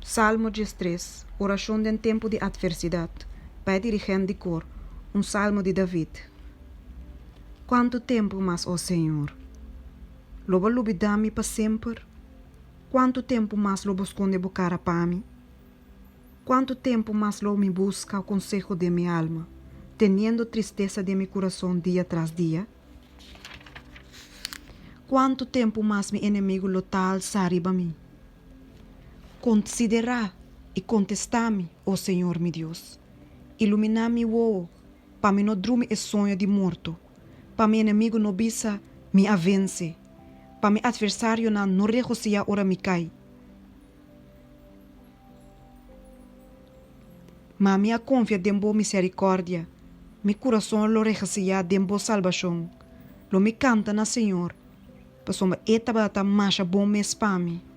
Salmo 3, oração em tempo de adversidade. Pai dirigente de cor, salmo de David. Quanto tempo mais, ó Senhor? Lobo lubidami para sempre? Quanto tempo mais lobo esconde bocara para mim? Quanto tempo mais lobo me busca o consejo de minha alma, tendo tristeza de meu coração dia tras dia? Quanto tempo mais meu inimigo lotal sariba mim? Considerar e contestar-me, ó Senhor meu Deus. Iluminar-me o para me não dormir e sonho de morto, para meu inimigo não bisa me avence, para meu adversário não recusia ora me cai. Mas minha confia em boa misericórdia, meu coração lo recusia de boa salvação, lo me canta na Senhor, para soma eta bata macha bom mes para mim.